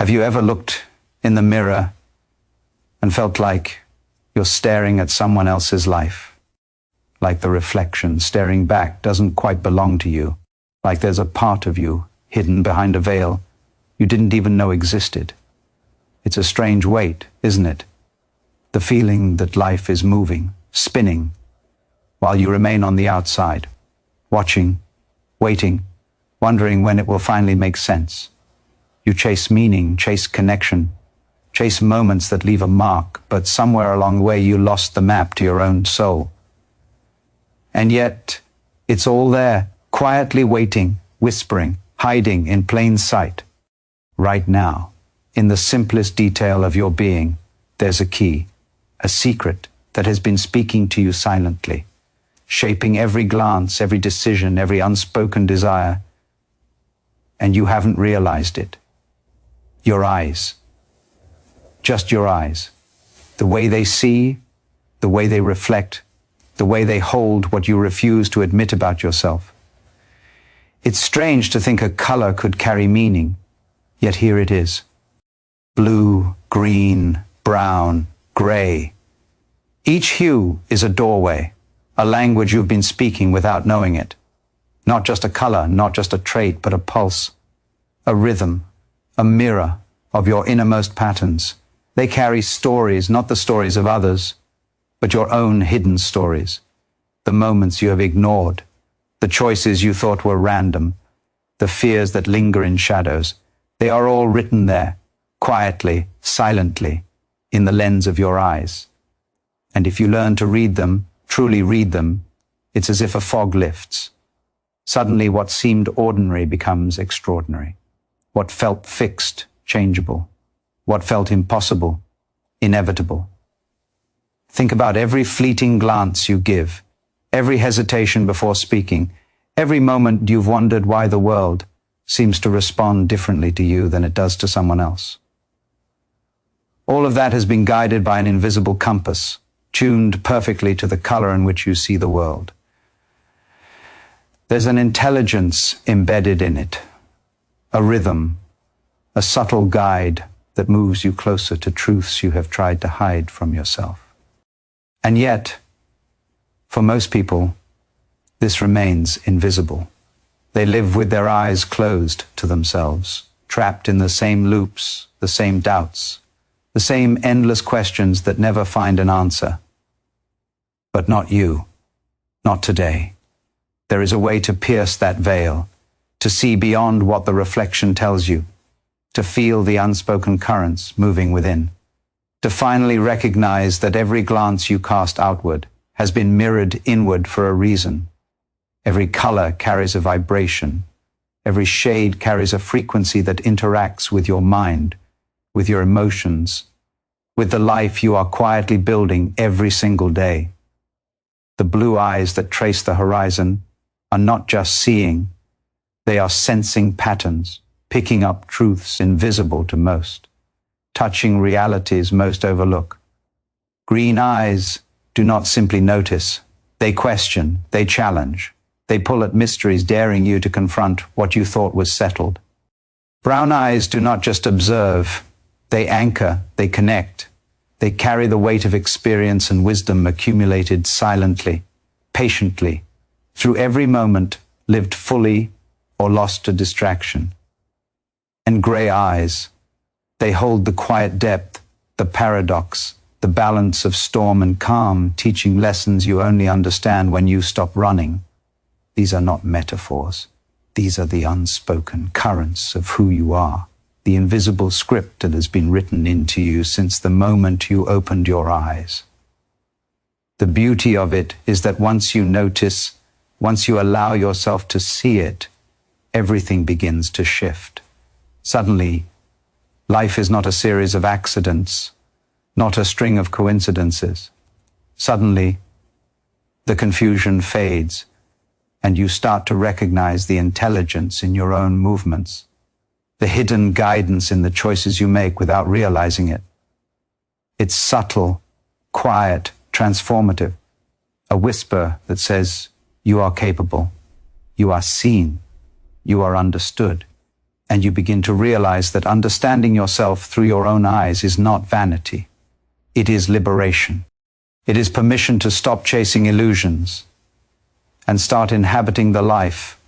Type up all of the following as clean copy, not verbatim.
Have you ever looked in the mirror and felt like you're staring at someone else's life? Like the reflection staring back doesn't quite belong to you, like there's a part of you hidden behind a veil you didn't even know existed. It's a strange weight, isn't it? The feeling that life is moving, spinning, while you remain on the outside, watching, waiting, wondering when it will finally make sense. You chase meaning, chase connection, chase moments that leave a mark, but somewhere along the way you lost the map to your own soul. And yet, it's all there, quietly waiting, whispering, hiding in plain sight. Right now, in the simplest detail of your being, there's a key, a secret that has been speaking to you silently, shaping every glance, every decision, every unspoken desire, and you haven't realized it. Your eyes. Just your eyes. The way they see, the way they reflect, the way they hold what you refuse to admit about yourself. It's strange to think a color could carry meaning, yet here it is. Blue, green, brown, gray. Each hue is a doorway, a language you've been speaking without knowing it. Not just a color, not just a trait, but a pulse, a rhythm, a mirror of your innermost patterns. They carry stories, not the stories of others, but your own hidden stories, the moments you have ignored, the choices you thought were random, the fears that linger in shadows. They are all written there, quietly, silently, in the lens of your eyes. And if you learn to read them, truly read them, it's as if a fog lifts. Suddenly what seemed ordinary becomes extraordinary. What felt fixed, changeable. What felt impossible, inevitable. Think about every fleeting glance you give, every hesitation before speaking, every moment you've wondered why the world seems to respond differently to you than it does to someone else. All of that has been guided by an invisible compass, tuned perfectly to the color in which you see the world. There's an intelligence embedded in it, a rhythm, a subtle guide that moves you closer to truths you have tried to hide from yourself. And yet, for most people, this remains invisible. They live with their eyes closed to themselves, trapped in the same loops, the same doubts, the same endless questions that never find an answer. But not you, not today. There is a way to pierce that veil, to see beyond what the reflection tells you, to feel the unspoken currents moving within, to finally recognize that every glance you cast outward has been mirrored inward for a reason. Every color carries a vibration. Every shade carries a frequency that interacts with your mind, with your emotions, with the life you are quietly building every single day. The blue eyes that trace the horizon are not just seeing, they are sensing patterns, picking up truths invisible to most, touching realities most overlook. Green eyes do not simply notice, they question, they challenge, they pull at mysteries, daring you to confront what you thought was settled. Brown eyes do not just observe, they anchor, they connect, they carry the weight of experience and wisdom accumulated silently, patiently, through every moment lived fully or lost to distraction. And gray eyes, they hold the quiet depth, the paradox, the balance of storm and calm, teaching lessons you only understand when you stop running. These are not metaphors. These are the unspoken currents of who you are, the invisible script that has been written into you since the moment you opened your eyes. The beauty of it is that once you notice, once you allow yourself to see it, everything begins to shift. Suddenly, life is not a series of accidents, not a string of coincidences. Suddenly, the confusion fades, and you start to recognize the intelligence in your own movements, the hidden guidance in the choices you make without realizing it. It's subtle, quiet, transformative, a whisper that says, you are capable, you are seen, you are understood. and you begin to realize that understanding yourself through your own eyes is not vanity. It is liberation. It is permission to stop chasing illusions and start inhabiting the life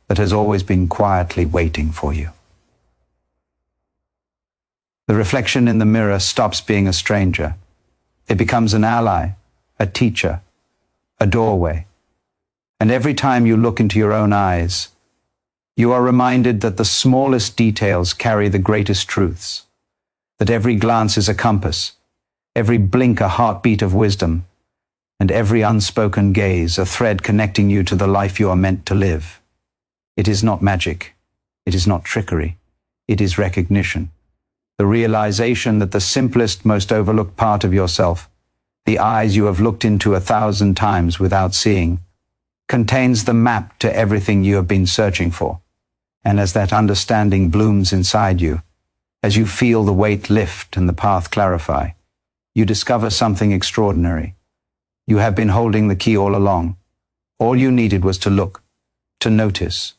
that has always been quietly waiting for you. The reflection in the mirror stops being a stranger. It becomes an ally, a teacher, a doorway. And every time you look into your own eyes, you are reminded that the smallest details carry the greatest truths, that every glance is a compass, every blink a heartbeat of wisdom, and every unspoken gaze a thread connecting you to the life you are meant to live. It is not magic. It is not trickery. It is recognition. The realization that the simplest, most overlooked part of yourself, the eyes you have looked into 1,000 times without seeing, contains the map to everything you have been searching for. And as that understanding blooms inside you, as you feel the weight lift and the path clarify, you discover something extraordinary. You have been holding the key all along. All you needed was to look, to notice,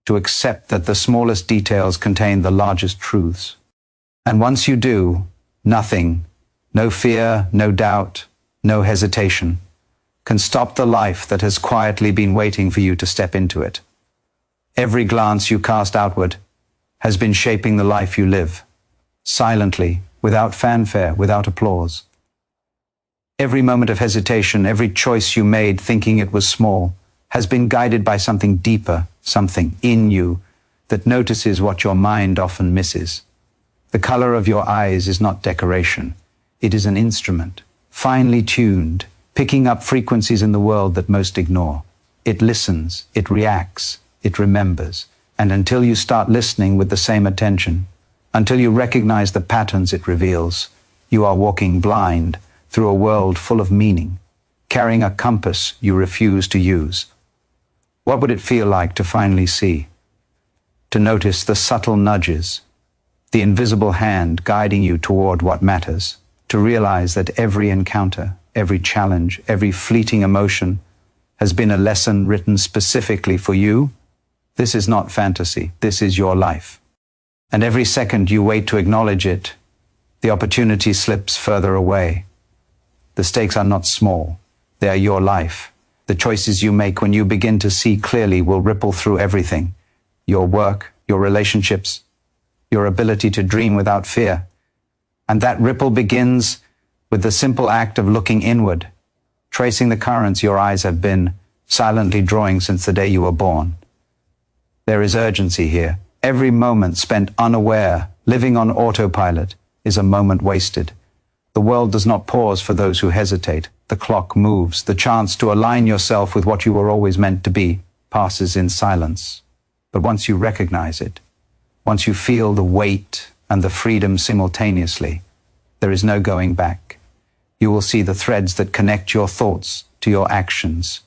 to accept that the smallest details contain the largest truths. And once you do, nothing, no fear, no doubt, no hesitation, can stop the life that has quietly been waiting for you to step into it. Every glance you cast outward has been shaping the life you live, silently, without fanfare, without applause. Every moment of hesitation, every choice you made thinking it was small, has been guided by something deeper, something in you that notices what your mind often misses. The color of your eyes is not decoration. It is an instrument, finely tuned, picking up frequencies in the world that most ignore. It listens, it reacts, it remembers. And until you start listening with the same attention, until you recognize the patterns it reveals, you are walking blind through a world full of meaning, carrying a compass you refuse to use. What would it feel like to finally see? To notice the subtle nudges, the invisible hand guiding you toward what matters, to realize that every encounter, every challenge, every fleeting emotion has been a lesson written specifically for you. This is not fantasy. This is your life. And every second you wait to acknowledge it, the opportunity slips further away. The stakes are not small. They are your life. The choices you make when you begin to see clearly will ripple through everything. Your work, your relationships, your ability to dream without fear. And that ripple begins with the simple act of looking inward, tracing the currents your eyes have been silently drawing since the day you were born. There is urgency here. Every moment spent unaware, living on autopilot, is a moment wasted. The world does not pause for those who hesitate. The clock moves. The chance to align yourself with what you were always meant to be passes in silence. But once you recognize it, once you feel the weight and the freedom simultaneously, there is no going back. You will see the threads that connect your thoughts to your actions,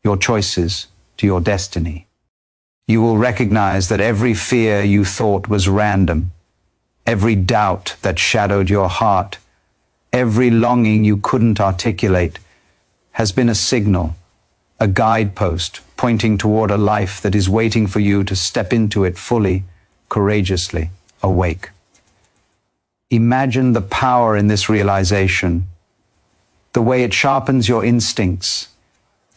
your choices to your destiny. You will recognize that every fear you thought was random, every doubt that shadowed your heart, every longing you couldn't articulate has been a signal, a guidepost pointing toward a life that is waiting for you to step into it fully, courageously, awake. Imagine the power in this realization, the way it sharpens your instincts,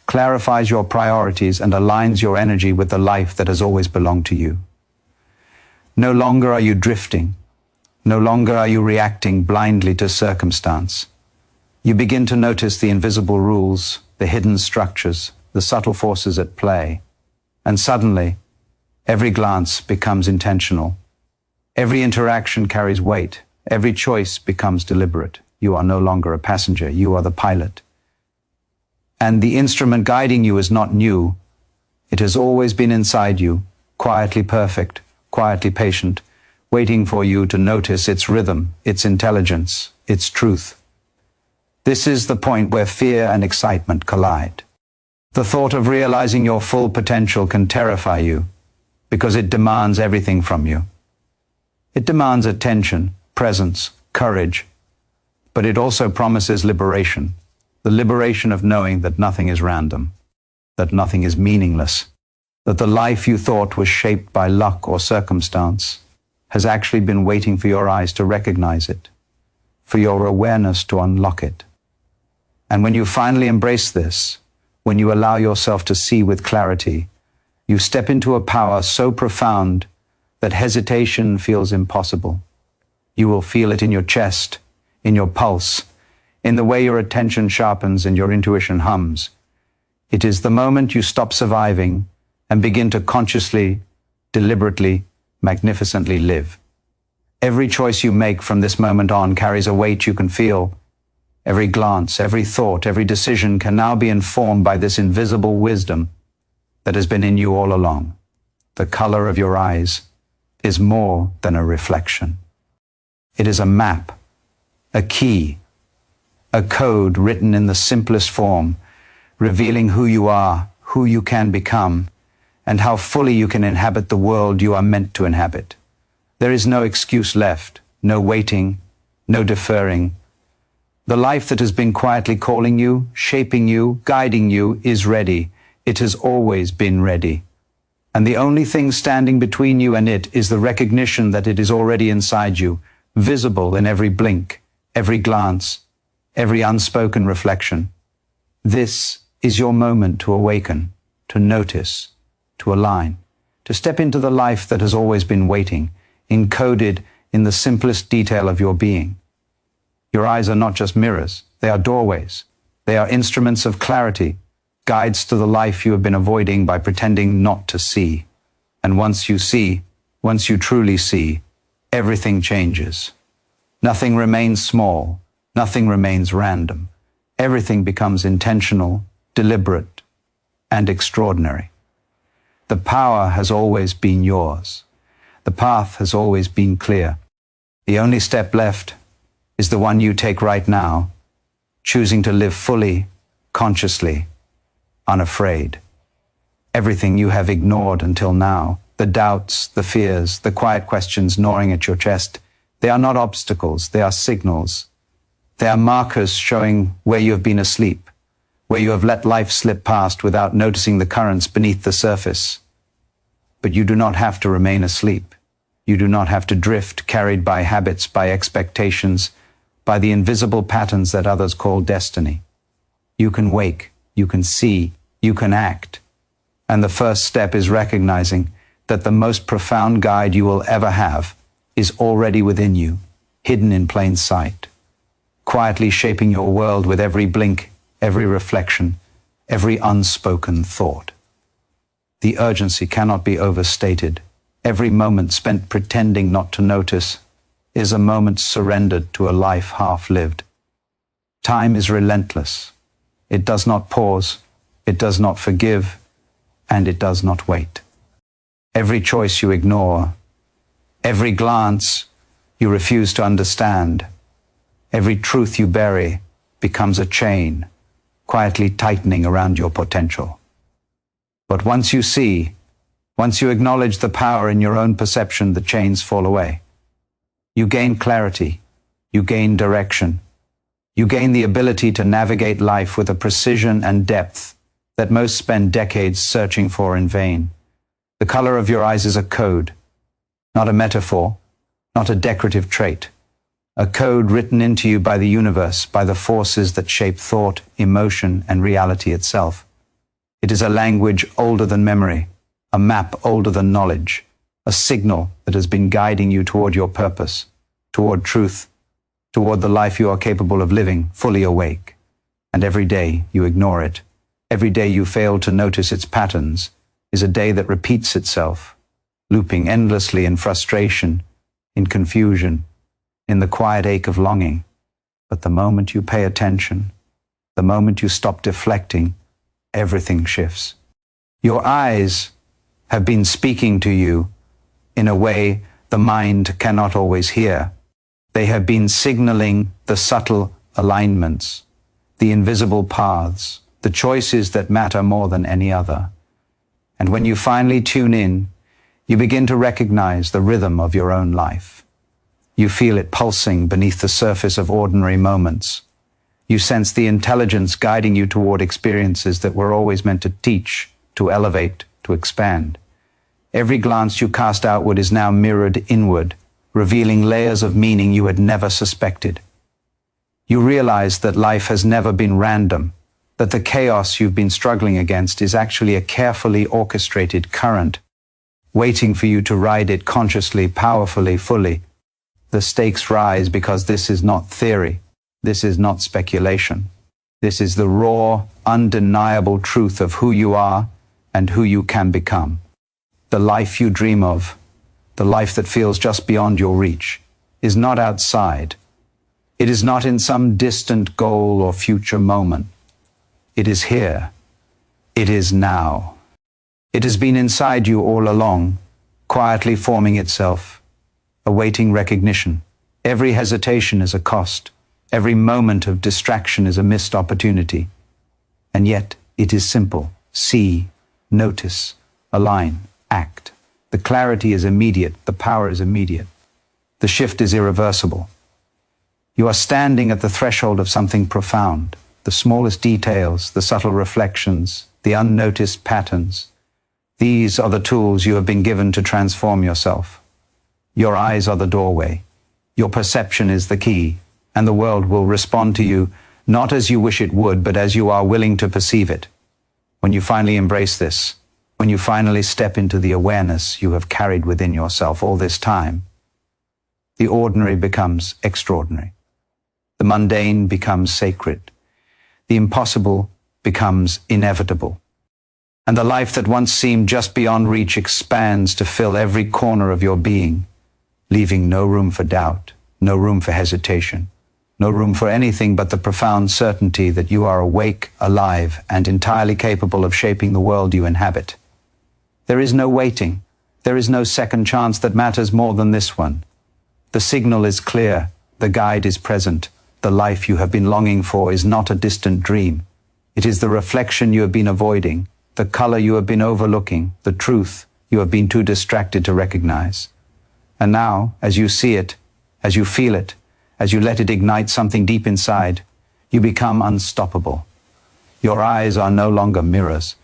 clarifies your priorities, and aligns your energy with the life that has always belonged to you. No longer are you drifting. No longer are you reacting blindly to circumstance. You begin to notice the invisible rules, the hidden structures, the subtle forces at play. And suddenly, every glance becomes intentional. Every interaction carries weight. Every choice becomes deliberate. You are no longer a passenger. You are the pilot. And the instrument guiding you is not new. It has always been inside you, quietly perfect, quietly patient, waiting for you to notice its rhythm, its intelligence, its truth. This is the point where fear and excitement collide. The thought of realizing your full potential can terrify you because it demands everything from you. It demands attention, presence, courage, but it also promises liberation, the liberation of knowing that nothing is random, that nothing is meaningless, that the life you thought was shaped by luck or circumstance has actually been waiting for your eyes to recognize it, for your awareness to unlock it. And when you finally embrace this, when you allow yourself to see with clarity, you step into a power so profound that hesitation feels impossible. You will feel it in your chest, in your pulse, in the way your attention sharpens and your intuition hums. It is the moment you stop surviving and begin to consciously, deliberately, magnificently live. Every choice you make from this moment on carries a weight you can feel. Every glance, every thought, every decision can now be informed by this invisible wisdom that has been in you all along. The color of your eyes is more than a reflection. It is a map, a key, a code written in the simplest form, revealing who you are, who you can become, and how fully you can inhabit the world you are meant to inhabit. There is no excuse left, no waiting, no deferring. The life that has been quietly calling you, shaping you, guiding you is ready. It has always been ready. And the only thing standing between you and it is the recognition that it is already inside you, visible in every blink, every glance, every unspoken reflection. This is your moment to awaken, to notice, to align, to step into the life that has always been waiting, encoded in the simplest detail of your being. Your eyes are not just mirrors, they are doorways. They are instruments of clarity, guides to the life you have been avoiding by pretending not to see. And once you see, once you truly see, everything changes. Nothing remains small, nothing remains random. Everything becomes intentional, deliberate, and extraordinary. The power has always been yours. The path has always been clear. The only step left is the one you take right now, choosing to live fully, consciously, unafraid. Everything you have ignored until now, the doubts, the fears, the quiet questions gnawing at your chest, they are not obstacles, they are signals. They are markers showing where you have been asleep, where you have let life slip past without noticing the currents beneath the surface. But you do not have to remain asleep. You do not have to drift, carried by habits, by expectations, by the invisible patterns that others call destiny. You can wake, you can see, you can act. And the first step is recognizing that the most profound guide you will ever have is already within you, hidden in plain sight, quietly shaping your world with every blink, every reflection, every unspoken thought. The urgency cannot be overstated. Every moment spent pretending not to notice is a moment surrendered to a life half lived. Time is relentless. It does not pause, it does not forgive, and it does not wait. Every choice you ignore, every glance you refuse to understand, every truth you bury becomes a chain, quietly tightening around your potential. But once you see, once you acknowledge the power in your own perception, the chains fall away. You gain clarity, you gain direction, you gain the ability to navigate life with a precision and depth that most spend decades searching for in vain. The color of your eyes is a code, not a metaphor, not a decorative trait. A code written into you by the universe, by the forces that shape thought, emotion, and reality itself. It is a language older than memory, a map older than knowledge, a signal that has been guiding you toward your purpose, toward truth, toward the life you are capable of living, fully awake. And every day you ignore it, every day you fail to notice its patterns, is a day that repeats itself, looping endlessly in frustration, in confusion, in the quiet ache of longing. But the moment you pay attention, the moment you stop deflecting, everything shifts. Your eyes have been speaking to you in a way the mind cannot always hear. They have been signaling the subtle alignments, the invisible paths, the choices that matter more than any other. And when you finally tune in, you begin to recognize the rhythm of your own life. You feel it pulsing beneath the surface of ordinary moments. You sense the intelligence guiding you toward experiences that were always meant to teach, to elevate, to expand. Every glance you cast outward is now mirrored inward, revealing layers of meaning you had never suspected. You realize that life has never been random, that the chaos you've been struggling against is actually a carefully orchestrated current, waiting for you to ride it consciously, powerfully, fully. The stakes rise because this is not theory. This is not speculation. This is the raw, undeniable truth of who you are and who you can become. The life you dream of, the life that feels just beyond your reach, is not outside. It is not in some distant goal or future moment. It is here. It is now. It has been inside you all along, quietly forming itself, awaiting recognition. Every hesitation is a cost. Every moment of distraction is a missed opportunity. And yet, it is simple. See, notice, align, act. The clarity is immediate. The power is immediate. The shift is irreversible. You are standing at the threshold of something profound. The smallest details, the subtle reflections, the unnoticed patterns. These are the tools you have been given to transform yourself. Your eyes are the doorway. Your perception is the key, and the world will respond to you not as you wish it would, but as you are willing to perceive it. When you finally embrace this, when you finally step into the awareness you have carried within yourself all this time, the ordinary becomes extraordinary. The mundane becomes sacred. The impossible becomes inevitable. And the life that once seemed just beyond reach expands to fill every corner of your being, leaving no room for doubt, no room for hesitation, no room for anything but the profound certainty that you are awake, alive, and entirely capable of shaping the world you inhabit. There is no waiting. There is no second chance that matters more than this one. The signal is clear. The guide is present. The life you have been longing for is not a distant dream. It is the reflection you have been avoiding, the color you have been overlooking, the truth you have been too distracted to recognize. And now, as you see it, as you feel it, as you let it ignite something deep inside, you become unstoppable. Your eyes are no longer mirrors.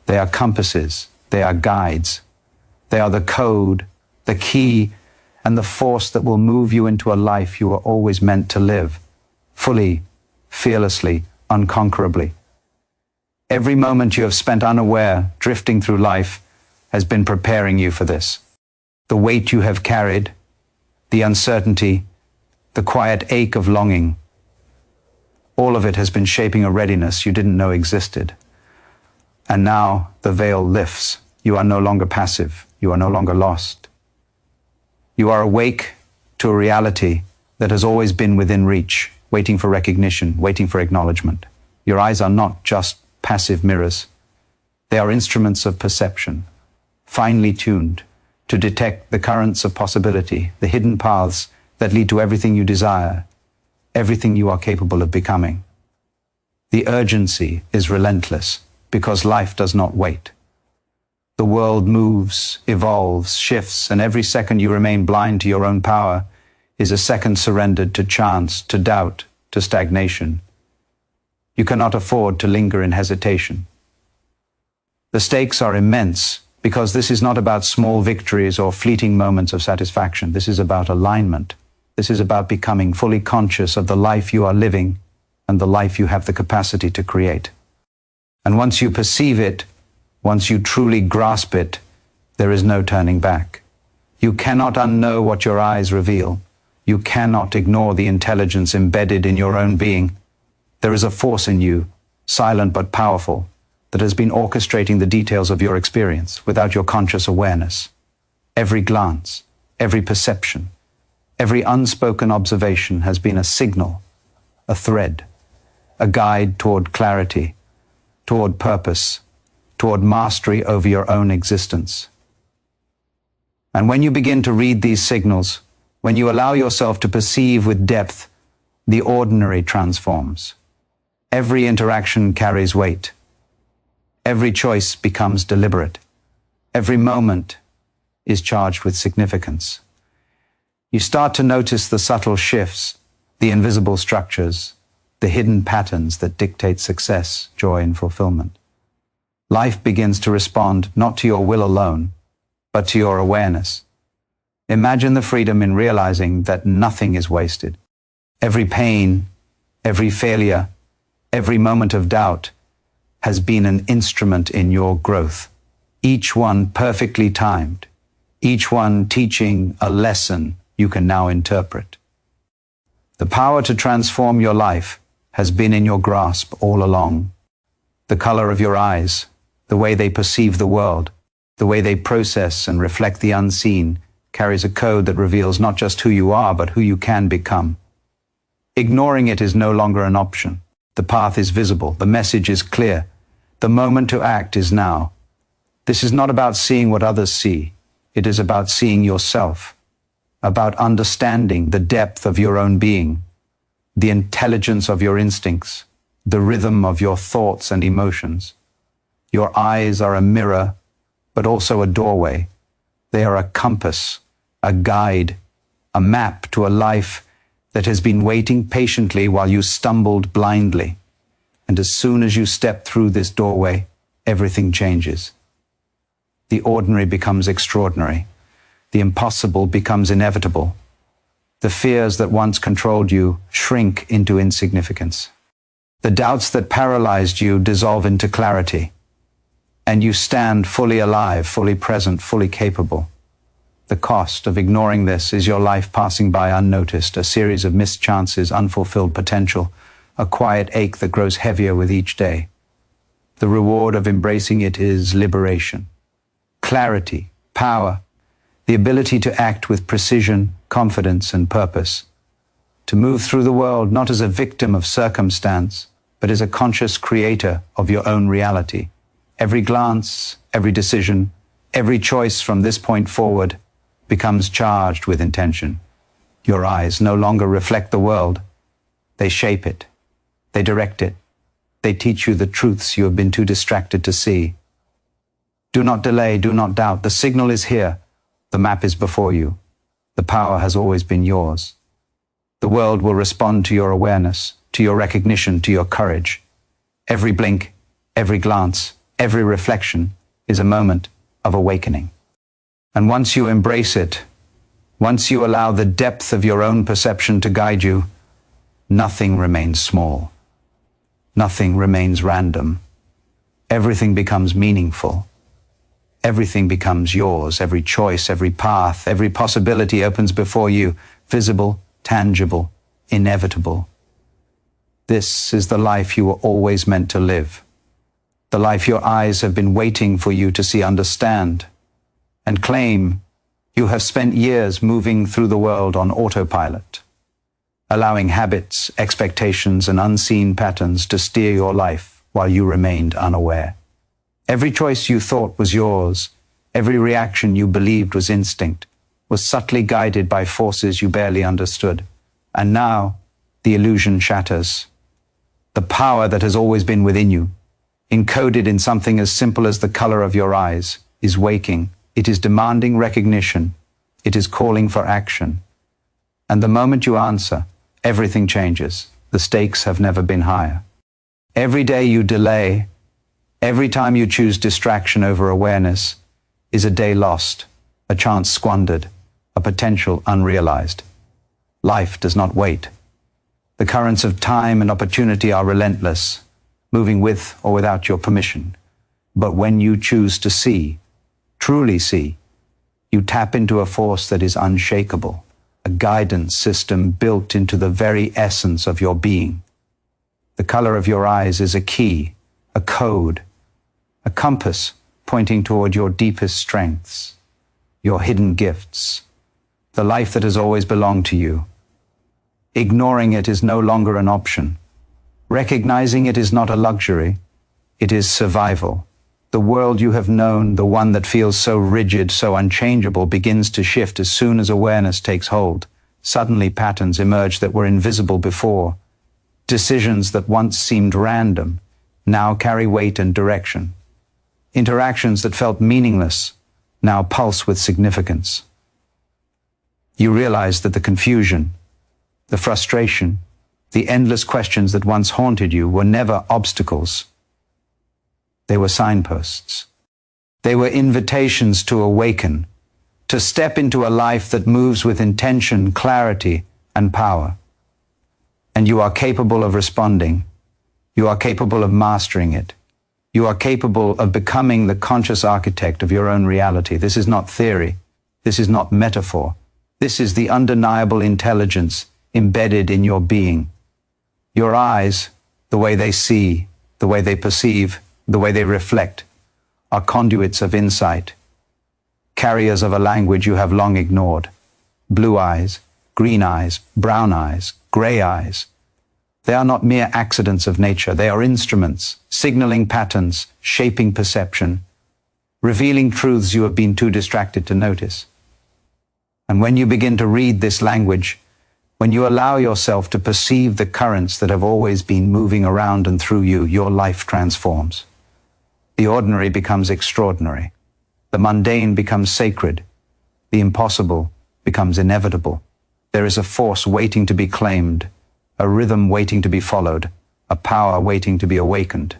They are compasses. They are guides. They are the code, the key, and the force that will move you into a life you were always meant to live, fully, fearlessly, unconquerably. Every moment you have spent unaware, drifting through life, has been preparing you for this. The weight you have carried, the uncertainty, the quiet ache of longing, all of it has been shaping a readiness you didn't know existed. And now the veil lifts. You are no longer passive. You are no longer lost. You are awake to a reality that has always been within reach, waiting for recognition, waiting for acknowledgement. Your eyes are not just passive mirrors. They are instruments of perception, finely tuned to detect the currents of possibility, the hidden paths that lead to everything you desire, everything you are capable of becoming. The urgency is relentless because life does not wait. The world moves, evolves, shifts, and every second you remain blind to your own power is a second surrendered to chance, to doubt, to stagnation. You cannot afford to linger in hesitation. The stakes are immense because this is not about small victories or fleeting moments of satisfaction. This is about alignment. This is about becoming fully conscious of the life you are living and the life you have the capacity to create. And once you perceive it, once you truly grasp it, there is no turning back. You cannot unknow what your eyes reveal. You cannot ignore the intelligence embedded in your own being. There is a force in you, silent but powerful, that has been orchestrating the details of your experience without your conscious awareness. Every glance, every perception, every unspoken observation has been a signal, a thread, a guide toward clarity, toward purpose, toward mastery over your own existence. And when you begin to read these signals, when you allow yourself to perceive with depth, the ordinary transforms. Every interaction carries weight. Every choice becomes deliberate. Every moment is charged with significance. You start to notice the subtle shifts, the invisible structures, the hidden patterns that dictate success, joy, and fulfillment. Life begins to respond not to your will alone, but to your awareness. Imagine the freedom in realizing that nothing is wasted. Every pain, every failure, every moment of doubt has been an instrument in your growth, each one perfectly timed, each one teaching a lesson you can now interpret. The power to transform your life has been in your grasp all along. The color of your eyes, the way they perceive the world, the way they process and reflect the unseen, carries a code that reveals not just who you are, but who you can become. Ignoring it is no longer an option. The path is visible. The message is clear. The moment to act is now. This is not about seeing what others see. It is about seeing yourself, about understanding the depth of your own being, the intelligence of your instincts, the rhythm of your thoughts and emotions. Your eyes are a mirror, but also a doorway. They are a compass, a guide, a map to a life that has been waiting patiently while you stumbled blindly. And as soon as you step through this doorway, everything changes. The ordinary becomes extraordinary. The impossible becomes inevitable. The fears that once controlled you shrink into insignificance. The doubts that paralyzed you dissolve into clarity. And you stand fully alive, fully present, fully capable. The cost of ignoring this is your life passing by unnoticed, a series of missed chances, unfulfilled potential, a quiet ache that grows heavier with each day. The reward of embracing it is liberation, clarity, power, the ability to act with precision, confidence, and purpose. To move through the world not as a victim of circumstance, but as a conscious creator of your own reality. Every glance, every decision, every choice from this point forward becomes charged with intention. Your eyes no longer reflect the world. They shape it. They direct it. They teach you the truths you have been too distracted to see. Do not delay, do not doubt. The signal is here. The map is before you. The power has always been yours. The world will respond to your awareness, to your recognition, to your courage. Every blink, every glance, every reflection is a moment of awakening. And once you embrace it, once you allow the depth of your own perception to guide you, nothing remains small. Nothing remains random. Everything becomes meaningful. Everything becomes yours. Every choice, every path, every possibility opens before you, visible, tangible, inevitable. This is the life you were always meant to live. The life your eyes have been waiting for you to see, understand, and claim. You have spent years moving through the world on autopilot, allowing habits, expectations, and unseen patterns to steer your life while you remained unaware. Every choice you thought was yours, every reaction you believed was instinct, was subtly guided by forces you barely understood. And now, the illusion shatters. The power that has always been within you, encoded in something as simple as the color of your eyes, is waking. It is demanding recognition. It is calling for action. And the moment you answer, everything changes. The stakes have never been higher. Every day you delay, every time you choose distraction over awareness, is a day lost, a chance squandered, a potential unrealized. Life does not wait. The currents of time and opportunity are relentless, moving with or without your permission. But when you choose to see, truly see, you tap into a force that is unshakable, a guidance system built into the very essence of your being. The color of your eyes is a key, a code, a compass pointing toward your deepest strengths, your hidden gifts, the life that has always belonged to you. Ignoring it is no longer an option. Recognizing it is not a luxury. It is survival. The world you have known, the one that feels so rigid, so unchangeable, begins to shift as soon as awareness takes hold. Suddenly patterns emerge that were invisible before. Decisions that once seemed random now carry weight and direction. Interactions that felt meaningless now pulse with significance. You realize that the confusion, the frustration, the endless questions that once haunted you were never obstacles. They were signposts. They were invitations to awaken, to step into a life that moves with intention, clarity, and power. And you are capable of responding. You are capable of mastering it. You are capable of becoming the conscious architect of your own reality. This is not theory. This is not metaphor. This is the undeniable intelligence embedded in your being. Your eyes, the way they see, the way they perceive, the way they reflect, are conduits of insight, carriers of a language you have long ignored. Blue eyes, green eyes, brown eyes, gray eyes. They are not mere accidents of nature. They are instruments, signaling patterns, shaping perception, revealing truths you have been too distracted to notice. And when you begin to read this language, when you allow yourself to perceive the currents that have always been moving around and through you, your life transforms. The ordinary becomes extraordinary. The mundane becomes sacred. The impossible becomes inevitable. There is a force waiting to be claimed, a rhythm waiting to be followed, a power waiting to be awakened.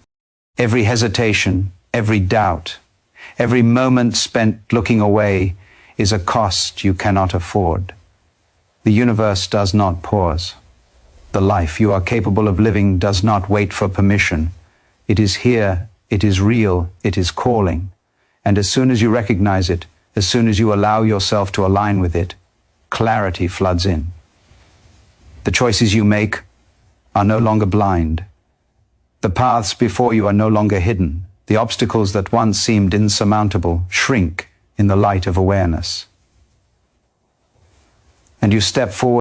Every hesitation, every doubt, every moment spent looking away is a cost you cannot afford. The universe does not pause. The life you are capable of living does not wait for permission. It is here, it is real, it is calling. And as soon as you recognize it, as soon as you allow yourself to align with it, clarity floods in. The choices you make are no longer blind. The paths before you are no longer hidden. The obstacles that once seemed insurmountable shrink in the light of awareness. And you step forward